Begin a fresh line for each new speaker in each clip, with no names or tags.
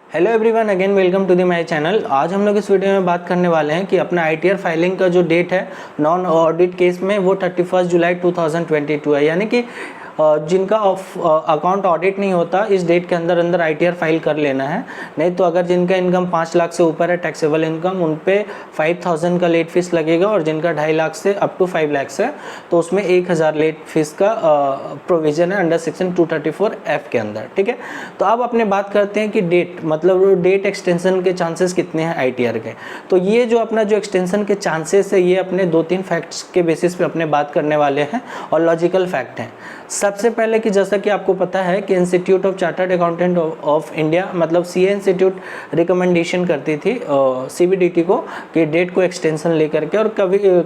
Hello everyone, again welcome to the my channel. आज हम लोग इस वीडियो में बात करने वाले हैं कि अपना आईटीआर फाइलिंग का जो डेट है नॉन ऑडिट केस में वो 31 जुलाई 2022 है। यानी कि जिनका अकाउंट ऑडिट नहीं होता इस डेट के अंदर अंदर आईटीआर फाइल कर लेना है। नहीं तो अगर जिनका इनकम 5 लाख से ऊपर है टैक्सेबल इनकम, उन पे 5000 का लेट फीस लगेगा, और जिनका 2.5 लाख से अप टू 5 लाख है तो उसमें 1000 लेट फीस का प्रोविजन है अंडर सेक्शन 234F के अंदर। ठीक है, तो अब अपने बात करते हैं कि डेट मतलब डेट एक्सटेंशन के चांसेस कितने हैं आईटीआर के। तो ये जो अपना जो एक्सटेंशन के चांसेस है ये अपने 2-3 फैक्ट्स के बेसिस पे अपने बात करने वाले हैं और लॉजिकल फैक्ट हैं। सबसे पहले कि जैसा कि आपको पता है कि institute of chartered accountant of India मतलब सीए इंस्टीट्यूट रिकमेंडेशन करती थी सीबीडीटी को कि डेट को एक्सटेंशन लेकर के, और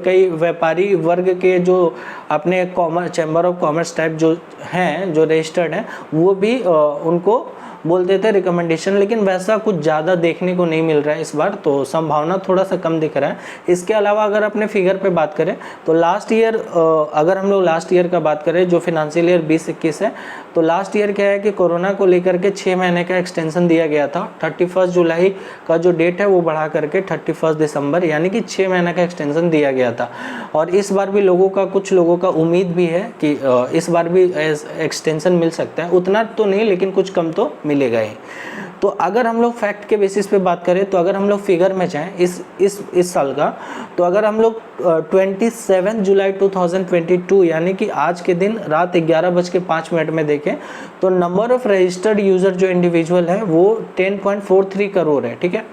कई व्यापारी वर्ग के जो अपने commerce chamber of commerce type जो हैं जो रजिस्टर्ड हैं वो भी उनको बोलते थे रिकमेंडेशन, लेकिन वैसा कुछ ज़्यादा देखने को नहीं मिल रहा है इस बार, तो संभावना थोड़ा सा कम दिख रहा है। इसके अलावा अगर अपने फिगर पे बात करें तो लास्ट ईयर अगर हम लोग लास्ट ईयर का बात करें जो फिनेंशियल ईयर 2021 है, तो लास्ट ईयर क्या है कि कोरोना को लेकर के 6 महीने का एक्सटेंशन दिया गया था। 31 जुलाई का जो डेट है वो बढ़ा करके 31 दिसंबर यानी कि 6 महीने का एक्सटेंशन दिया गया था। और इस बार भी कुछ लोगों का उम्मीद भी है कि इस बार भी एक्सटेंशन मिल सकता है, उतना तो नहीं लेकिन कुछ कम तो मिलेगा ही। तो अगर हम लोग फैक्ट के बेसिस पे बात करें तो अगर हम लोग फिगर में जाएं इस साल का, तो अगर हम लोग 27 जुलाई 2022 यानी कि आज के दिन रात 11:05 में देखें तो नंबर ऑफ रजिस्टर्ड यूजर जो इंडिविजुअल है वो 10.43 करोड़ है। ठीक है,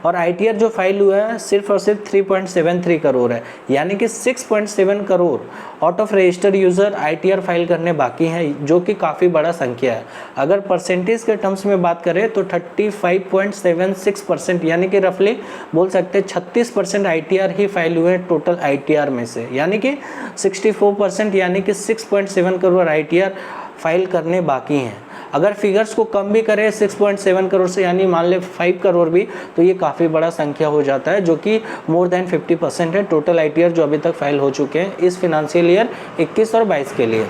और आईटीआर जो फाइल हुआ है सिर्फ और सिर्फ 3.73 करोड़ है, यानी कि 6.7 crore out of registered user ITR file करने बाकी हैं, जो कि काफ़ी बड़ा संख्या है। अगर परसेंटेज के टर्म्स में बात करें तो 35.76% यानी कि रफली बोल सकते हैं 36% आईटीआर ही फाइल हुए हैं टोटल आईटीआर में से, यानी कि 64% यानी कि 6.7 करोड़ आईटीआर फाइल करने बाकी हैं। अगर फिगर्स को कम भी करें 6.7 करोड़ से यानी मान ले 5 करोड़ भी, तो ये काफ़ी बड़ा संख्या हो जाता है, जो कि मोर देन 50% है टोटल आईटीआर जो अभी तक फाइल हो चुके हैं इस फिनेंशियल ईयर 21 और 22 के लिए।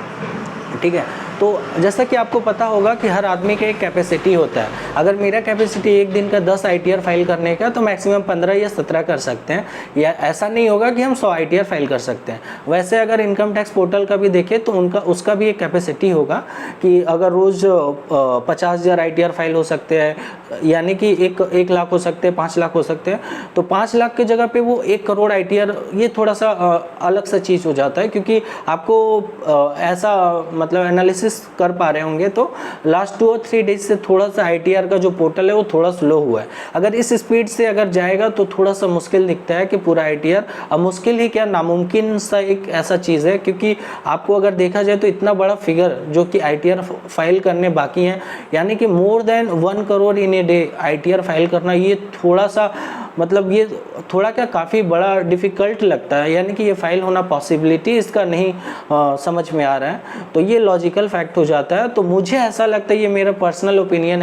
ठीक है, तो जैसा कि आपको पता होगा कि हर आदमी का एक कैपेसिटी होता है। अगर मेरा कैपेसिटी एक दिन का 10 आईटीआर फाइल करने का तो मैक्सिमम 15 या 17 कर सकते हैं, या ऐसा नहीं होगा कि हम 100 आईटीआर फाइल कर सकते हैं। वैसे अगर इनकम टैक्स पोर्टल का भी देखें तो उसका भी एक कैपेसिटी होगा कि अगर रोज़ 50,000 आईटीआर फाइल हो सकते हैं, यानी कि 1 लाख हो सकते हैं, 5 लाख हो सकते हैं। तो 5 लाख की जगह पे वो 1 करोड़ आईटीआर, ये थोड़ा सा अलग सा चीज़ हो जाता है, क्योंकि आपको ऐसा मतलब एनालिसिस कर पा रहे होंगे तो लास्ट 2 और 3 डेज से थोड़ा सा आईटीआर का जो पोर्टल है वो थोड़ा स्लो हुआ है। अगर इस स्पीड से अगर जाएगा तो थोड़ा सा मुश्किल दिखता है कि पूरा आईटीआर, अब मुश्किल ही क्या नामुमकिन सा एक ऐसा चीज़ है, क्योंकि आपको अगर देखा जाए तो इतना बड़ा फिगर जो कि आईटीआर फाइल करने बाकी हैं, यानी कि more than 1 crore in a day ITR file करना, ये थोड़ा सा मतलब ये थोड़ा क्या काफ़ी बड़ा डिफ़िकल्ट लगता है, यानी कि ये फाइल होना पॉसिबिलिटी इसका नहीं समझ में आ रहा है। तो ये लॉजिकल फैक्ट हो जाता है। तो मुझे ऐसा लगता है, ये मेरा पर्सनल ओपिनियन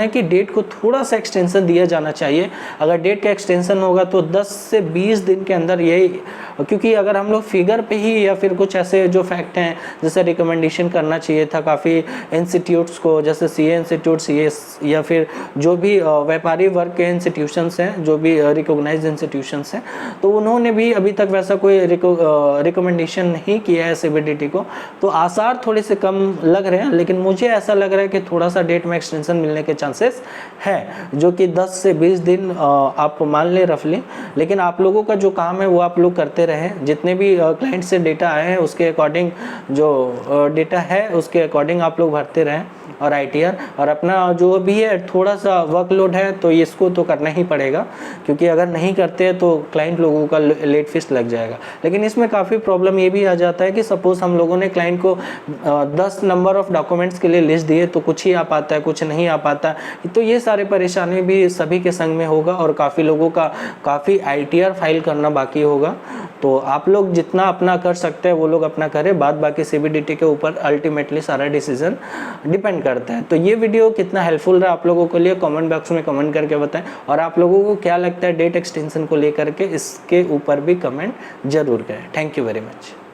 है कि डेट को थोड़ा सा एक्सटेंशन दिया जाना चाहिए। अगर डेट का एक्सटेंशन होगा तो 10 से 20 दिन के अंदर यही, क्योंकि अगर हम लोग फिगर पे ही या फिर कुछ ऐसे जो फैक्ट हैं जैसे रिकमेंडेशन करना चाहिए था काफ़ी इंस्टीट्यूट्स को, जैसे सीए इंस्टीट्यूट, सीएस या फिर जो भी व्यापारी वर्ग के इंस्टीट्यूशंस हैं, जो भी रिकॉग्नाइज्ड इंस्टीट्यूशंस हैं, तो उन्होंने भी अभी तक वैसा कोई रिकमेंडेशन नहीं किया है सीबीडीटी को। तो आसार थोड़े से कम लग रहे हैं, लेकिन मुझे ऐसा लग रहा है कि थोड़ा सा डेट में एक्सटेंशन मिलने के चांसेस है, जो कि 10 से 20 दिन आप मान लें रफली। लेकिन आप लोगों का जो काम है वो आप लोग करते रहें, जितने भी क्लाइंट से डेटा आए हैं उसके अकॉर्डिंग जो डेटा है उसके अकॉर्डिंग आप लोग भरते रहें, और आईटीआर और अपना जो भी है थोड़ा सा वर्कलोड है तो इसको तो करना ही पड़ेगा, क्योंकि अगर नहीं करते हैं तो क्लाइंट लोगों का लेट फीस लग जाएगा। लेकिन इसमें काफ़ी प्रॉब्लम ये भी आ जाता है कि सपोज़ हम लोगों ने क्लाइंट को 10 नंबर ऑफ डॉक्यूमेंट्स के लिए लिस्ट दिए, तो कुछ ही आ पाता है, कुछ नहीं आ पाता, तो ये सारे परेशानी भी सभी के संग में होगा, और काफ़ी लोगों का काफ़ी आईटीआर फाइल करना बाकी होगा। तो आप लोग जितना अपना कर सकते हैं वो लोग अपना करें, बाद बाकी सीबीडीटी के ऊपर अल्टीमेटली सारा डिसीजन डिपेंड करता है। तो ये वीडियो कितना हेल्पफुल रहा आप लोगों के लिए कमेंट बॉक्स में कमेंट करके बताएं, और आप लोगों को क्या लगता है डेट एक्सटेंशन को लेकर के, इसके ऊपर भी कमेंट जरूर करें। Thank you very much.